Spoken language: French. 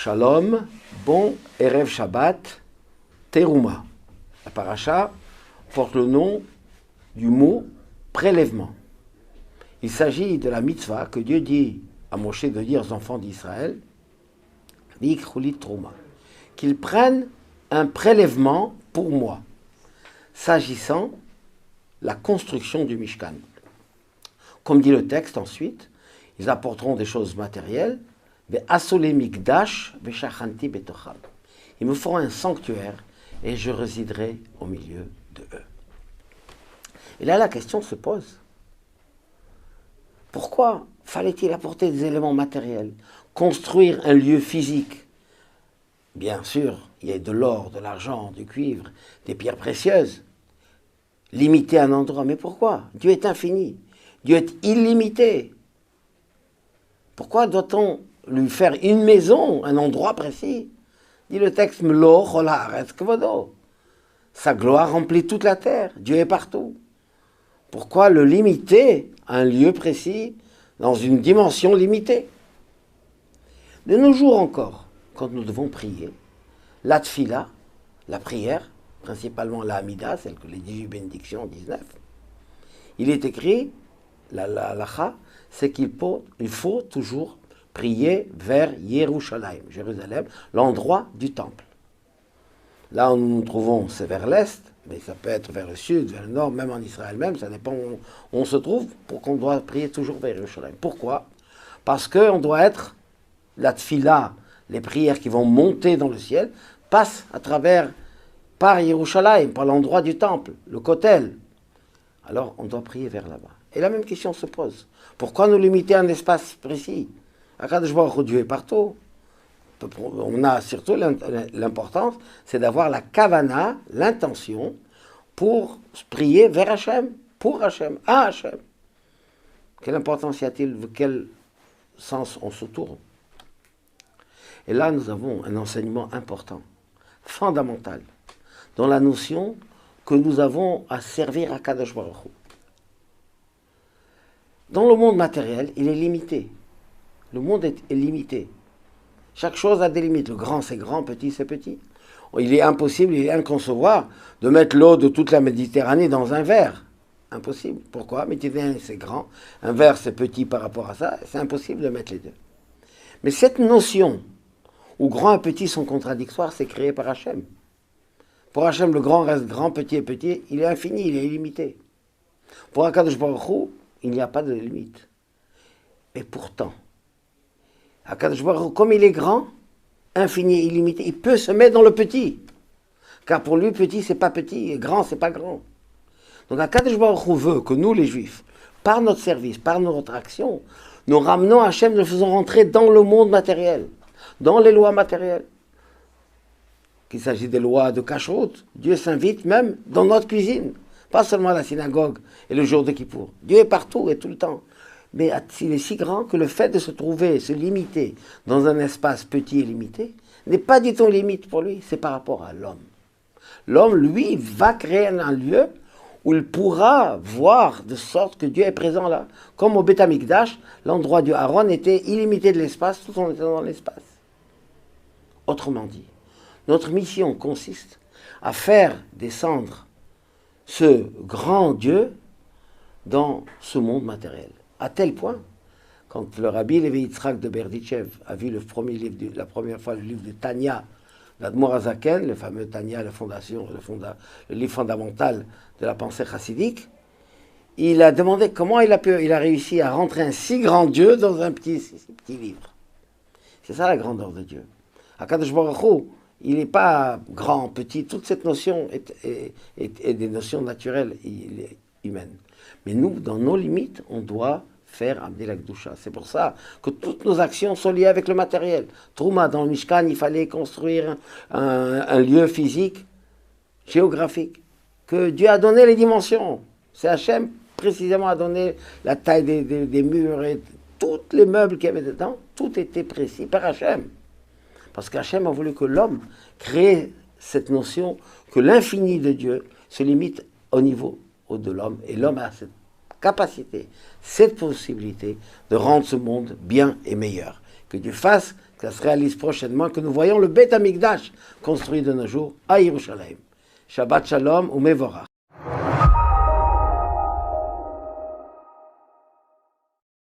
Shalom, bon Erev Shabbat, Teruma. La paracha porte le nom du mot prélèvement. Il s'agit de la mitzvah que Dieu dit à Moshe de dire aux enfants d'Israël, qu'ils prennent un prélèvement pour moi, s'agissant la construction du Mishkan. Comme dit le texte ensuite, ils apporteront des choses matérielles, ils me feront un sanctuaire et je résiderai au milieu de eux. Et là, la question se pose. Pourquoi fallait-il apporter des éléments matériels, construire un lieu physique? Bien sûr, il y a de l'or, de l'argent, du cuivre, des pierres précieuses. Limiter un endroit, mais pourquoi? Dieu est infini, Dieu est illimité. Pourquoi doit-on lui faire une maison, un endroit précis? Dit le texte, sa gloire remplit toute la terre, Dieu est partout. Pourquoi le limiter à un lieu précis, dans une dimension limitée? De nos jours encore, quand nous devons prier, la tfila, la prière, principalement la Hamida, celle que les 18 bénédictions, 19, il est écrit, la halacha, c'est qu'il faut toujours prier vers Yerushalayim, Jérusalem, l'endroit du temple. Là où nous nous trouvons, c'est vers l'est, mais ça peut être vers le sud, vers le nord, même en Israël même, ça dépend où on se trouve, pour qu'on doit prier toujours vers Yerushalayim. Pourquoi? Parce qu'on doit être, la tfila, les prières qui vont monter dans le ciel, passent par Yerushalayim, par l'endroit du temple, le kotel. Alors on doit prier vers là-bas. Et la même question se pose. Pourquoi nous limiter à un espace précis? Akadosh Baruch Hu, Dieu est partout. On a surtout l'importance, c'est d'avoir la kavana, l'intention, pour prier vers Hachem, pour Hachem, à Hachem. Quelle importance y a-t-il? Quel sens on se tourne? Et là, nous avons un enseignement important, fondamental, dans la notion que nous avons à servir à Kadosh Baruch Hu. Dans le monde matériel, il est limité. Le monde est limité. Chaque chose a des limites. Le grand, c'est grand, petit, c'est petit. Il est impossible, il est inconcevable de mettre l'eau de toute la Méditerranée dans un verre. Impossible. Pourquoi? Méditerranée, c'est grand. Un verre, c'est petit par rapport à ça. C'est impossible de mettre les deux. Mais cette notion où grand et petit sont contradictoires, c'est créé par Hachem. Pour Hachem, le grand reste grand, petit et petit. Il est infini, il est illimité. Pour Akadosh Baruch Hu, il n'y a pas de limite. Et pourtant, Akadosh Baruch Hu, comme il est grand, infini, illimité, il peut se mettre dans le petit. Car pour lui, petit, c'est pas petit, et grand, c'est pas grand. Donc Akadosh Baruch Hu veut que nous, les Juifs, par notre service, par notre action, nous ramenons Hachem, nous le faisons rentrer dans le monde matériel, dans les lois matérielles. Qu'il s'agit des lois de cacheroute, Dieu s'invite même dans notre cuisine. Pas seulement à la synagogue et le jour de Kippour. Dieu est partout et tout le temps. Mais il est si grand que le fait de se trouver, se limiter dans un espace petit et limité, n'est pas du tout limite pour lui, c'est par rapport à l'homme. L'homme, lui, va créer un lieu où il pourra voir de sorte que Dieu est présent là. Comme au Beth Amikdash, l'endroit du Aaron était illimité de l'espace, tout en étant dans l'espace. Autrement dit, notre mission consiste à faire descendre ce grand Dieu dans ce monde matériel. À tel point, quand le rabbi Levi Yitzhak de Berditchev a vu la première fois le livre de Tanya, l'Admor HaZaken, le fameux Tanya, le livre fondamental de la pensée chassidique, il a demandé comment il a réussi à rentrer un si grand Dieu dans un petit livre. C'est ça la grandeur de Dieu. Akadosh Baruch Hu, il n'est pas grand, petit, toute cette notion est des notions naturelles et humaines. Mais nous, dans nos limites, on doit faire amener la Kedusha. C'est pour ça que toutes nos actions sont liées avec le matériel. Trouma, dans le Mishkan, il fallait construire un lieu physique, géographique, que Dieu a donné les dimensions. C'est Hachem, précisément, a donné la taille des murs et tous les meubles qu'il y avait dedans. Tout était précis par Hachem. Parce qu'Hachem a voulu que l'homme crée cette notion que l'infini de Dieu se limite au niveau de l'homme. Et l'homme a cette capacité, cette possibilité de rendre ce monde bien et meilleur. Que Dieu fasse Ça se réalise prochainement, que nous voyons le Beth Amikdash construit de nos jours à Yerushalayim. Shabbat Shalom ou Mevorach.